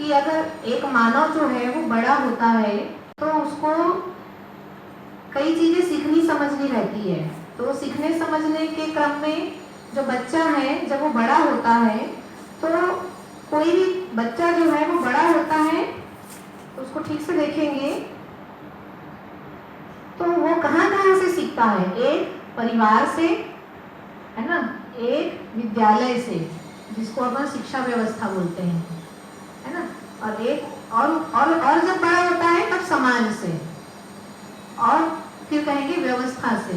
कि अगर एक मानव जो है वो बड़ा होता है तो उसको कई चीजें सीखनी समझनी रहती है। तो सीखने समझने के क्रम में जो बच्चा है जब वो बड़ा होता है तो कोई भी बच्चा जो है वो बड़ा होता है तो उसको ठीक से देखेंगे तो वो कहाँ कहाँ से सीखता है। एक परिवार से, है ना, एक विद्यालय से जिसको अपन शिक्षा व्यवस्था बोलते हैं, है ना, और एक और जब बड़ा होता है तब समाज से, और फिर कहेंगे व्यवस्था से,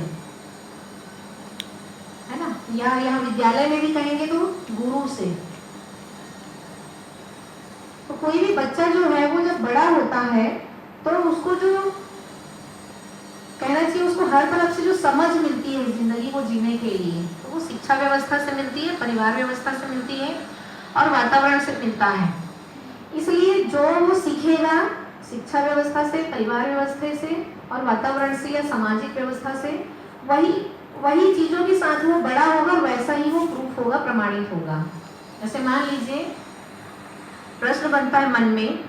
है ना, या यहाँ विद्यालय में भी कहेंगे तो गुरु से। तो कोई भी बच्चा जो है वो जब बड़ा होता है तो उसको जो कहना चाहिए, उसको हर तरफ से जो समझ मिलती है जिंदगी को जीने के लिए, तो वो शिक्षा व्यवस्था से मिलती है, परिवार व्यवस्था से मिलती है और वातावरण से मिलता है। इसलिए जो वो सीखेगा शिक्षा व्यवस्था से, परिवार व्यवस्था से और वातावरण से या सामाजिक व्यवस्था से, वही चीजों के साथ वो बड़ा होगा, वैसा ही वो प्रूफ होगा, प्रमाणित होगा। जैसे मान लीजिए प्रश्न बनता है मन में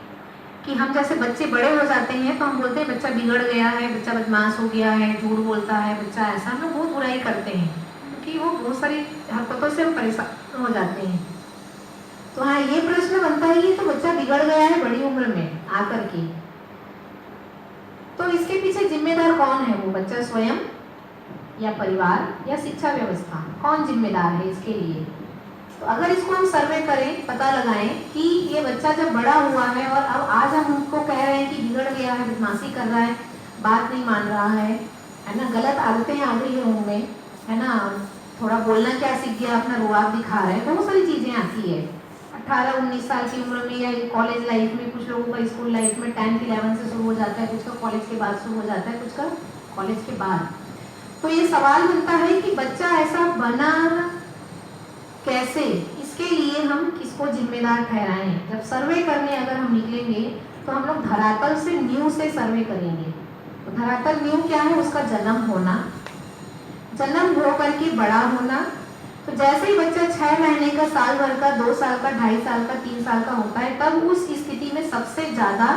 कि हम जैसे बच्चे बड़े हो जाते हैं तो हम बोलते हैं बच्चा बिगड़ गया है, बच्चा बदमाश हो गया है, झूठ बोलता है, बच्चा ऐसा, हम लोग बहुत बुराई करते हैं क्योंकि वो बहुत सारी हरकतों से हम परेशान हो जाते हैं। तो हाँ, ये प्रश्न बनता है कि तो बच्चा बिगड़ गया है बड़ी उम्र में आकर के, तो इसके पीछे जिम्मेदार कौन है? वो बच्चा स्वयं या परिवार या शिक्षा व्यवस्था? कौन जिम्मेदार है इसके लिए? तो अगर इसको हम सर्वे करें, पता लगाएं कि ये बच्चा जब बड़ा हुआ है और अब आज हम उनको कह रहे हैं कि बिगड़ गया है, बदमाशी कर रहा है, बात नहीं मान रहा है ना, गलत आदतें आ गई है उनमें, है ना, थोड़ा बोलना क्या सीख गया, अपना रुआब दिखा रहे हैं, बहुत सारी चीजें आती है 18-19 साल की उम्र में या कॉलेज लाइफ में। कुछ लोगों का स्कूल लाइफ में 10th-11th से शुरू हो जाता है, कुछ का कॉलेज के बाद शुरू हो जाता है, कुछ का कॉलेज के बाद। तो ये सवाल बनता है कि बच्चा ऐसा बना कैसे, इसके लिए हम किसको जिम्मेदार ठहराएं? जब सर्वे करने अगर हम निकलेंगे तो हम लोग धरातल से, न्यू से सर्वे करेंगे। तो धरातल न्यू क्या है? उसका जन्म होना, जन्म हो करके बड़ा होना। तो जैसे ही बच्चा 6 महीने का, साल भर का, 2 साल का, 2.5 साल का, 3 साल का होता है, तब उस स्थिति में सबसे ज्यादा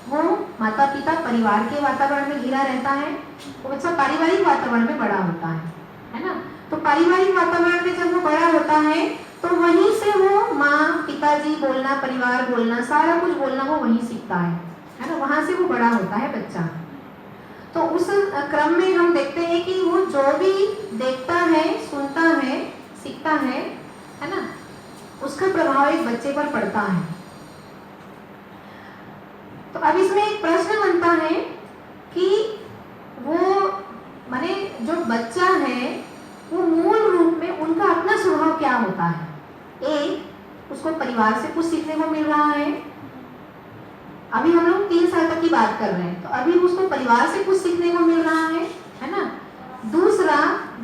वो माता पिता परिवार के वातावरण में घिरा रहता है। वो बच्चा पारिवारिक वातावरण में बड़ा होता है ना। तो पारिवारिक वातावरण में जब वो बड़ा होता है तो वहीं से वो माँ पिताजी बोलना, परिवार बोलना, सारा कुछ बोलना वो वहीं सीखता है ना, वहां से वो बड़ा होता है बच्चा। तो उस क्रम में हम देखते हैं कि वो जो भी देखता है, सुनता है, सीखता है ना, उसका प्रभाव एक बच्चे पर पड़ता है। तो अब इसमें एक प्रश्न बनता है कि वो माने जो बच्चा है वो मूल रूप में उनका अपना स्वभाव क्या होता है? एक, उसको परिवार से कुछ सीखने को मिल रहा है। अभी हम लोग 3 साल तक की बात कर रहे हैं, तो अभी उसको परिवार से कुछ सीखने को मिल रहा है ना। दूसरा,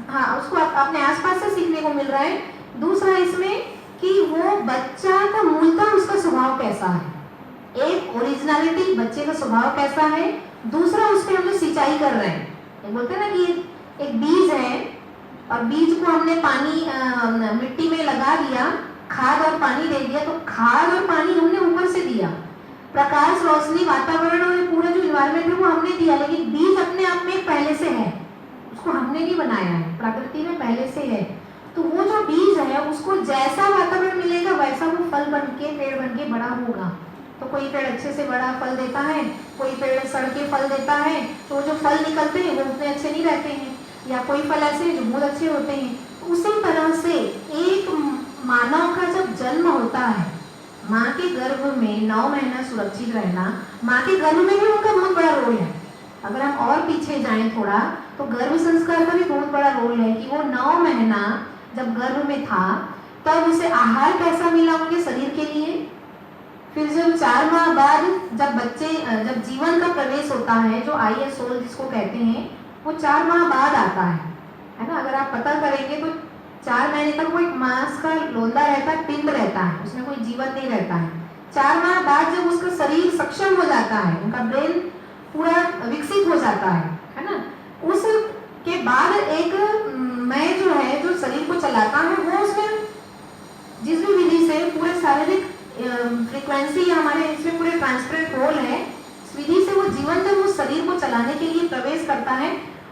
हाँ, उसको अपने आसपास से सीखने को मिल रहा है। दूसरा इसमें कि वो बच्चा का मूलतः उसका स्वभाव कैसा है। एक ओरिजिनलिटी, बच्चे का स्वभाव कैसा है। दूसरा, उस पर हम लोग सिंचाई कर रहे हैं। बोलते हैं ना कि एक बीज है और बीज को हमने पानी मिट्टी में लगा दिया, खाद और पानी दे दिया, तो खाद और पानी हमने ऊपर से दिया, प्रकाश, रोशनी, वातावरण और पूरा जो इन्वायरमेंट है वो हमने दिया, लेकिन बीज अपने आप में पहले से है, उसको हमने नहीं बनाया है, प्रकृति में पहले से है। तो वो जो बीज है उसको जैसा वातावरण मिलेगा वैसा वो फल बन के, पेड़ बन के बड़ा होगा। तो कोई पेड़ अच्छे से बड़ा फल देता है, कोई पेड़ सड़ के फल देता है, तो जो फल निकलते हैं वो उतने अच्छे नहीं रहते हैं, या कोई फल ऐसे जो बहुत अच्छे होते हैं। उसी तरह से एक मानव का जब जन्म होता है, माँ के गर्भ में 9 महीना सुरक्षित रहना, माँ के गर्भ में भी उनका बहुत बड़ा रोल है। अगर हम और पीछे जाएं थोड़ा, तो गर्भ संस्कार का भी बहुत बड़ा रोल है कि वो 9 महीना जब गर्भ में था तब उसे आहार कैसा मिला उनके शरीर के लिए। फिर जब 4 माह बाद जब जीवन का प्रवेश होता है, जो आईएस सोल जिसको कहते हैं, वो 4 माह बाद आता है ना। अगर आप पता करेंगे तो 4 महीने तक वो एक मांस का लोंदा रहता है, पिंड रहता है, उसमें कोई जीवन नहीं रहता है। 4 माह बाद जब उसका शरीर सक्षम हो जाता है, उनका ब्रेन पूरा विकसित हो जाता है ना, उसके बाद एक मैं जो है जो शरीर को चलाता है, वो उसमें जिस भी विधि से पूरे शारीरिक फ्रीक्वेंसी ट्रांसपेरेंसी हमारे इसमें पूरे ट्रांसपेरेंट होल है, इस विधि से वो जीवन जब उस शरीर को चलाने के लिए प्रवेश करता है,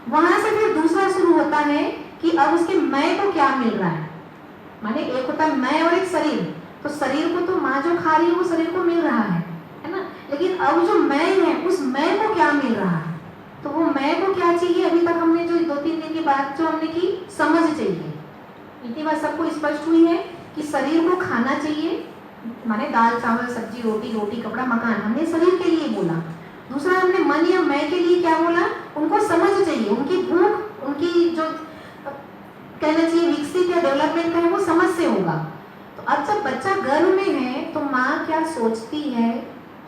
वहां से फिर दूसरा शुरू होता है कि अब उसके मैं को क्या मिल रहा है। माने एक होता है मैं और एक शरीर, तो शरीर को तो माँ जो खा रही है वो शरीर को मिल रहा है ना, लेकिन अब जो मैं है उस मैं को क्या मिल रहा है, तो वो मैं को क्या चाहिए। अभी तक हमने जो 2-3 दिन की बात जो हमने की, समझ चाहिए, इतनी बात सबको स्पष्ट हुई है कि शरीर को खाना चाहिए, माने दाल चावल सब्जी रोटी, रोटी कपड़ा मकान, हमने शरीर के लिए बोला। दूसरा हमने मन या मैं के लिए क्या बोला, उनको समझ चाहिए, उनकी भूख, उनकी जो कहना चाहिए विकसित या डेवलपमेंट का है वो समझ से होगा। तो अब जब बच्चा गर्भ में है तो माँ क्या सोचती है,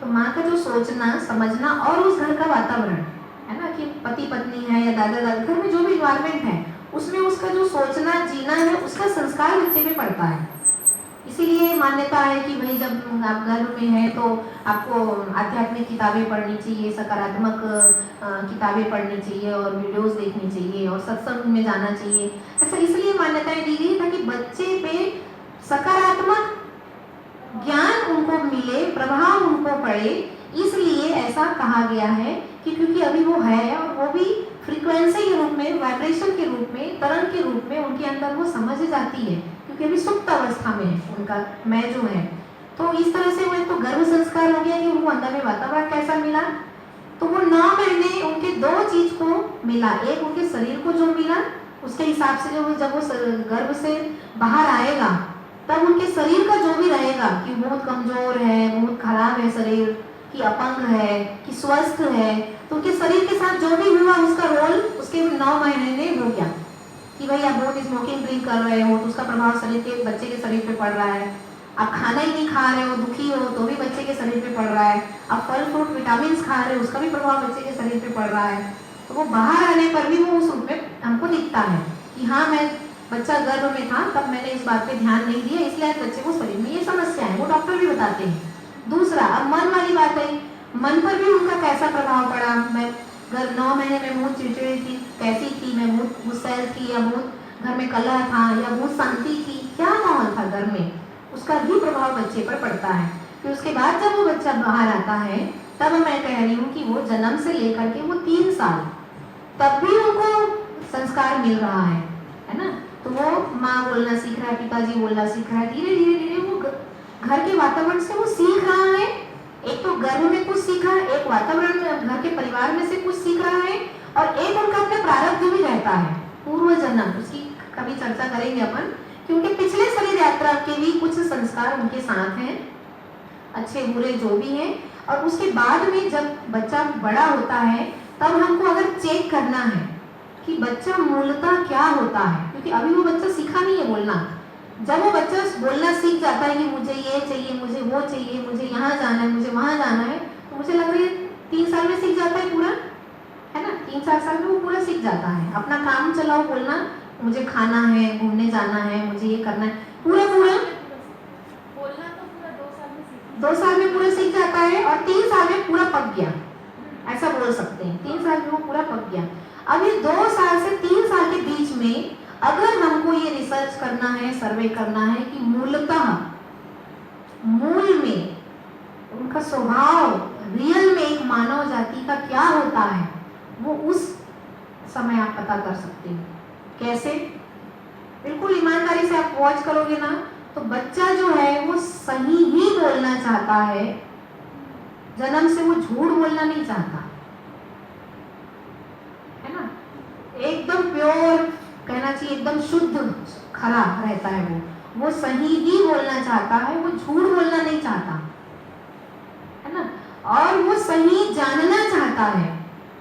तो माँ का जो सोचना समझना और उस घर का वातावरण है ना, कि पति पत्नी है या दादा दादी, घर में जो भी इन्वायरमेंट है उसमें उसका जो सोचना जीना है उसका संस्कार बच्चे में पड़ता है। इसीलिए मान्यता है कि भाई जब आप गर्भ में हैं तो आपको आध्यात्मिक किताबें पढ़नी चाहिए, सकारात्मक किताबें पढ़नी चाहिए और वीडियोस देखनी चाहिए और सत्संग में जाना चाहिए। ऐसा इसलिए मान्यताएं दी गई ताकि बच्चे पे सकारात्मक ज्ञान उनको मिले, प्रभाव उनको पड़े, इसलिए ऐसा कहा गया है कि क्योंकि अभी वो है और वो भी फ्रीक्वेंसी के रूप में, वाइब्रेशन के रूप में, तरंग के रूप में उनके अंदर वो समझ जाती है, क्योंकि अभी सुप्त अवस्था में है उनका मैं जो है। तो इस तरह से वो एक तो गर्भ संस्कार हो गया कि उनको अंदर में वातावरण कैसा मिला, तो वो 9 महीने उनके 2 चीज को मिला, एक उनके शरीर को जो मिला उसके हिसाब से जो जब वो गर्भ से बाहर आएगा तब उनके शरीर का जो भी रहेगा कि बहुत कमजोर है, बहुत खराब है शरीर, कि अपंग है, कि स्वस्थ है, तो उनके शरीर के साथ जो भी हुआ उसका रोल उसके 9 महीने में हो गया कि भाई आप बहुत स्मोकिंग ड्रिंक कर रहे हो तो उसका प्रभाव शरीर के बच्चे के शरीर पे पड़ रहा है, आप खाना ही नहीं खा रहे हो, दुखी हो तो भी बच्चे के शरीर पे पड़ रहा है, आप फल फ्रूट विटामिन खा रहे हो उसका भी प्रभाव बच्चे के शरीर पे पड़ रहा है। तो वो बाहर आने पर भी वो उस रूप में हमको दिखता है कि हाँ मैं बच्चा गर्भ में था तब मैंने इस बात पे ध्यान नहीं दिया, इसलिए आज बच्चे को शरीर में ये समस्या है, वो डॉक्टर भी बताते हैं। दूसरा अब मन वाली बात है, मन पर भी उनका कैसा प्रभाव पड़ा, मैं घर 9 महीने में बहुत चिड़चिड़ी थी, कैसी थी, मैं बहुत गुस्सैल थी या बहुत घर में कलह था या बहुत शांति थी, क्या माहौल था घर में, उसका भी प्रभाव बच्चे पर पड़ता है। फिर उसके बाद जब वो बच्चा बाहर आता है तब मैं कह रही हूँ कि वो जन्म से लेकर के वो 3 साल तब भी उनको संस्कार मिल रहा है ना, तो वो माँ बोलना सीख रहा है, पिताजी बोलना सीख रहा है, धीरे धीरे धीरे वो घर के वातावरण से वो सीख रहा है, एक तो गर्भ में कुछ सीखा, एक वातावरण में घर के परिवार में से कुछ सीख रहा है, और एक उनका अपने प्रारब्ध भी रहता है पूर्व जन्म, उसकी कभी चर्चा करेंगे अपन, क्योंकि पिछले शरीर यात्रा के भी कुछ संस्कार उनके साथ हैं, अच्छे बुरे जो भी हैं। और उसके बाद में जब बच्चा बड़ा होता है तब हमको अगर चेक करना है कि बच्चा मूलतः क्या होता है, क्योंकि अभी वो बच्चा सीखा नहीं है बोलना, जब वो बच्चा बोलना सीख जाता है कि मुझे ये चाहिए, मुझे वो चाहिए, मुझे यहाँ जाना है, मुझे वहाँ जाना है, तो मुझे लग रहा है 3 साल में सीख जाता है पूरा, है ना, 3-4 साल में वो पूरा सीख जाता है, अपना काम चलाओ बोलना, मुझे खाना है, घूमने जाना है, मुझे ये करना है, पूरा पूरा बोलना तो पूरा 2 साल में सीख 2 साल में पूरा सीख जाता है और 3 साल में पूरा पक गया, ऐसा बोल सकते हैं, 3 साल में वो पूरा पक गया। अब ये 2 साल से 3 साल के बीच में अगर हमको ये रिसर्च करना है, सर्वे करना है कि मूलतः मूल में उनका स्वभाव रियल में एक मानव जाति का क्या होता है, वो उस समय आप पता कर सकते हो। कैसे? बिल्कुल ईमानदारी से आप वॉच करोगे ना तो बच्चा जो है वो सही ही बोलना चाहता है, जन्म से वो झूठ बोलना नहीं चाहता है ना, एकदम प्योर कहना चाहिए, एकदम शुद्ध खरा रहता है, वो सही ही बोलना चाहता है, वो झूठ बोलना नहीं चाहता है ना, और वो सही जानना चाहता है,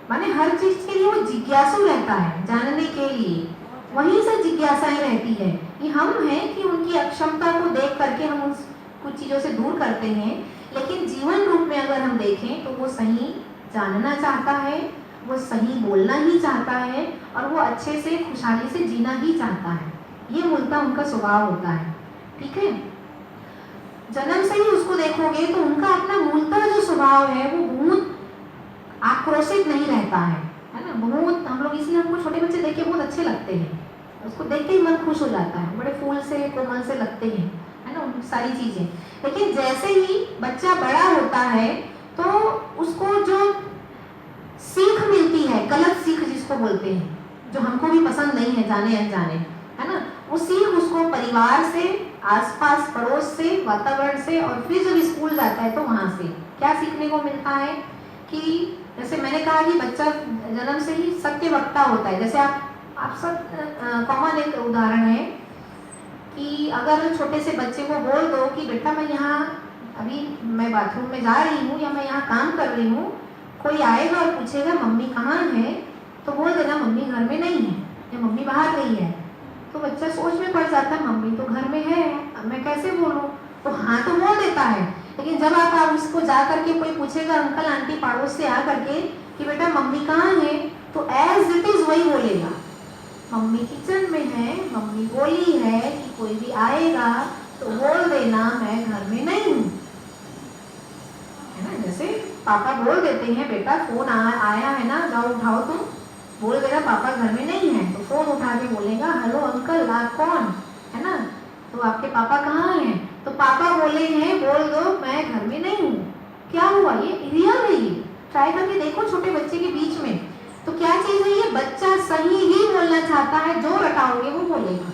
माने हर चीज के लिए वो जिज्ञासु रहता है जानने के लिए, वहीं से जिज्ञासाएं रहती है कि हम हैं कि उनकी अक्षमता को देख करके हम उस कुछ चीजों से दूर करते हैं, लेकिन जीवन रूप में अगर हम देखें तो वो सही जानना चाहता है, वो सही बोलना ही चाहता है और वो अच्छे से खुशहाली से जीना ही चाहता है, ये मूलतः उनका स्वभाव होता है। ठीक है, जन्म से ही उसको देखोगे तो उनका अपना मूलतः जो स्वभाव है वो बहुत आक्रोशित नहीं रहता है ना, बहुत हम लोग इसलिए हमको छोटे बच्चे देख के बहुत अच्छे लगते हैं, उसको देख के ही मन खुश हो जाता है, बड़े फूल से कोमल से लगते हैं, है ना, सारी चीजें, लेकिन जैसे ही बच्चा बड़ा होता है तो उसको जो सीख मिलती है, गलत सीख जिसको बोलते हैं, जो हमको भी पसंद नहीं है जाने अनजाने, है ना, वो सीख उसको परिवार से, आसपास पड़ोस से, वातावरण से, और फिर जब स्कूल जाता है तो वहां से क्या सीखने को मिलता है कि जैसे मैंने कहा कि बच्चा जन्म से ही सत्य वक्ता होता है। जैसे आप सब कॉमन एक उदाहरण है कि अगर छोटे से बच्चे को बोल दो कि बेटा मैं यहाँ अभी मैं बाथरूम में जा रही हूँ या मैं यहाँ काम कर रही हूँ, कोई आएगा और पूछेगा मम्मी कहाँ है, तो बोल देना मम्मी घर में नहीं है या मम्मी बाहर गई है। तो बच्चा सोच में पड़ जाता है मम्मी तो घर में है, अब मैं कैसे बोलूँ, तो हाँ तो बोल देता है। लेकिन जब आप उसको जा करके कोई पूछेगा अंकल आंटी पड़ोस से आ करके कि बेटा मम्मी कहाँ है, तो एज इट इज वही बोलेगा, मम्मी किचन में है, मम्मी बोली है कि कोई भी आएगा तो बोल देना मैं घर में नहीं हूँ, है ना। जैसे पापा बोल देते हैं बेटा फोन आया है ना, जाओ उठाओ, तुम बोल देना पापा घर में नहीं है, तो फोन उठा के बोलेगा हेलो अंकल आप कौन, है ना, तो आपके पापा कहाँ हैं, तो पापा बोले हैं बोल दो मैं घर में नहीं हूँ। क्या हुआ, ये रियल है, ये ट्राई करके देखो छोटे बच्चे के बीच में। तो क्या चीज है ये, बच्चा सही ही बोलना चाहता है, जो रटाओगे वो बोलेगा,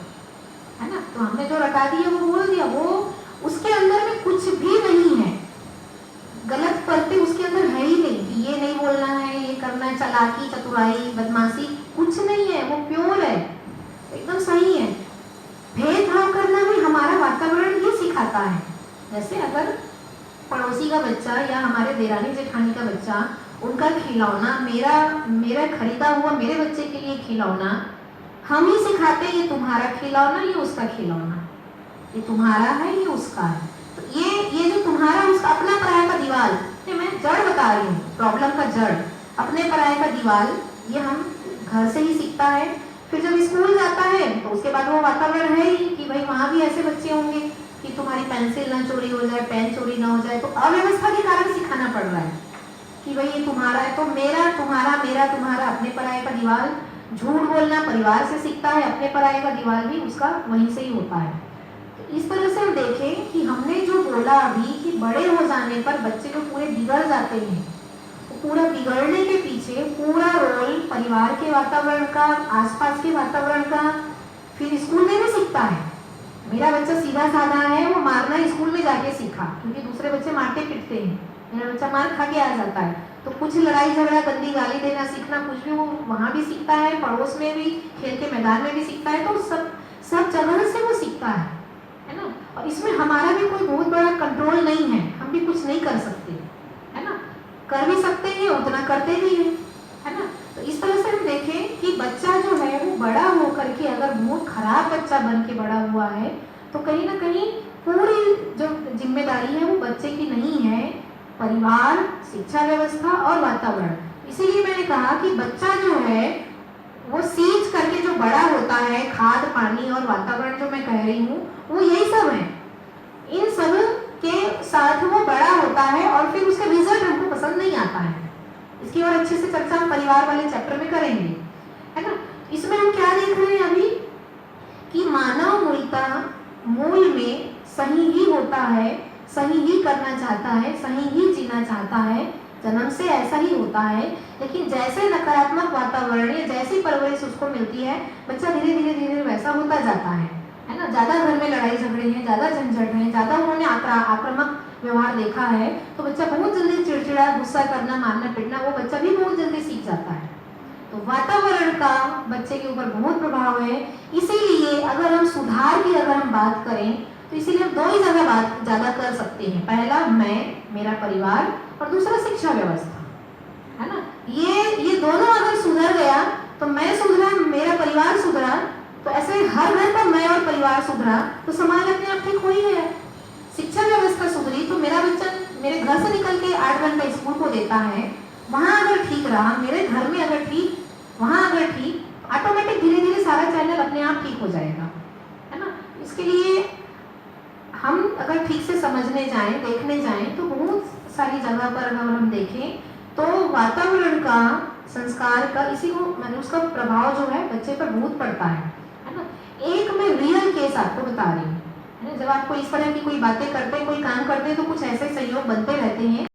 है ना। तो हमने जो रटा दिया वो बोल दिया, वो उसके अंदर में कुछ भी नहीं है, गलत परतें उसके अंदर है ही नहीं कि ये नहीं बोलना है, ये करना है, चालाकी चतुराई बदमाशी कुछ नहीं है, वो प्योर है, एकदम सही है। भेदभाव करना भी हमारा वातावरण ही सिखाता है। जैसे अगर पड़ोसी का बच्चा या हमारे देरानी जेठानी का बच्चा, उनका खिलौना मेरा खरीदा हुआ मेरे बच्चे के लिए खिलौना, हम ही सिखाते ये तुम्हारा खिलौना, ये उसका खिलौना, ये तुम्हारा है ये उसका है। तो ये जो तुम्हारा उसका अपना पराया का दीवाल, मैं जड़ बता रही हूँ, प्रॉब्लम का जड़ अपने पराये का दीवाल, ये हम घर से ही सीखता है। फिर जब स्कूल जाता है तो उसके बाद वो वातावरण है ही कि भाई वहां भी ऐसे बच्चे होंगे कि तुम्हारी पेंसिल ना चोरी हो जाए, पेन चोरी ना हो जाए, तो अव्यवस्था के कारण सिखाना पड़ रहा है कि भाई ये तुम्हारा है, तो मेरा तुम्हारा मेरा तुम्हारा, अपने पराये का दीवाल। झूठ बोलना परिवार से सीखता है, अपने पराये का दीवाल भी उसका वहीं से ही होता है। तो इस तरह से हम देखें कि हमने जो बोला अभी कि बड़े हो जाने पर बच्चे जो पूरे बिगड़ जाते हैं, पूरा बिगड़ने के पीछे पूरा रोल परिवार के वातावरण का, आसपास के वातावरण का, फिर स्कूल में भी सीखता है। मेरा बच्चा सीधा साधा है, वो मारना स्कूल में जाके सीखा, क्योंकि दूसरे बच्चे मारते पीटते हैं, मेरा बच्चा मार खा के आ जाता है, तो कुछ लड़ाई झगड़ा गंदी गाली देना सीखना कुछ भी वो वहां भी सीखता है, पड़ोस में भी, खेल के मैदान में भी सीखता है, तो सब जगह से वो सीखता है ना। और इसमें हमारा भी कोई बहुत बड़ा कंट्रोल नहीं है, हम भी कुछ नहीं कर सकते, है ना, कर भी सकते हैं उतना करते भी हैं, है ना। तो इस तरह से हम देखें कि बच्चा जो है वो बड़ा होकर के अगर बहुत खराब बच्चा बन के बड़ा हुआ है, तो कहीं ना कहीं पूरी जो जिम्मेदारी है वो बच्चे की नहीं है, परिवार, शिक्षा व्यवस्था और वातावरण। इसीलिए मैंने कहा कि बच्चा जो है वो सींच करके जो बड़ा होता है, खाद पानी और वातावरण जो मैं कह रही हूँ वो यही सब है, इन सब के साथ वो बड़ा होता है और फिर उसका रिजल्ट हमको पसंद नहीं आता है। इसकी और अच्छे से चर्चा हम परिवार वाले चैप्टर में करेंगे, है ना। इसमें हम क्या देख रहे हैं अभी कि मानव मूल में सही ही होता है, सही ही करना चाहता है, सही ही जीना चाहता है, जन्म से ऐसा ही होता है। लेकिन जैसे नकारात्मक वातावरण या जैसी परवरिश उसको मिलती है, बच्चा धीरे धीरे धीरे वैसा होता जाता है ना। ज्यादा घर में लड़ाई झगड़े हैं, ज्यादा झंझट है, ज्यादा उन्होंने आक्रामक व्यवहार देखा है, तो बच्चा बहुत जल्दी चिड़चिड़ा, गुस्सा करना, मारना पीटना वो बच्चा भी बहुत जल्दी सीख जाता है। तो वातावरण का बच्चे के ऊपर बहुत प्रभाव है। इसीलिए अगर हम सुधार की अगर हम बात करें तो इसीलिए हम दो ही जगह बात ज्यादा कर सकते हैं, पहला मैं, मेरा परिवार, और दूसरा शिक्षा व्यवस्था, है ना। ये दोनों अगर सुधर गया तो मैं सुधरा, मेरा परिवार सुधरा, तो ऐसे हर घर का मैं और परिवार सुधरा तो समाज अपने आप ठीक हो ही गया। शिक्षा व्यवस्था सुधरी तो मेरा बच्चा मेरे घर से निकल के 8 घंटे स्कूल को देता है, वहां अगर ठीक रहा, मेरे घर में अगर ठीक, वहां अगर ठीक, ऑटोमेटिक धीरे धीरे सारा चैनल अपने आप ठीक हो जाएगा, है ना। इसके लिए हम अगर ठीक से समझने जाएं, देखने जाएं, तो बहुत सारी जगह पर अगर हम देखें तो वातावरण का, संस्कार का, इसी को मैंने उसका प्रभाव जो है बच्चे पर बहुत पड़ता है ना। एक मैं रियल केस आपको बता रही हूँ है ना? जब आपको इस तरह की कोई बातें करते हैं, कोई काम करते हैं तो कुछ ऐसे सहयोग बनते रहते हैं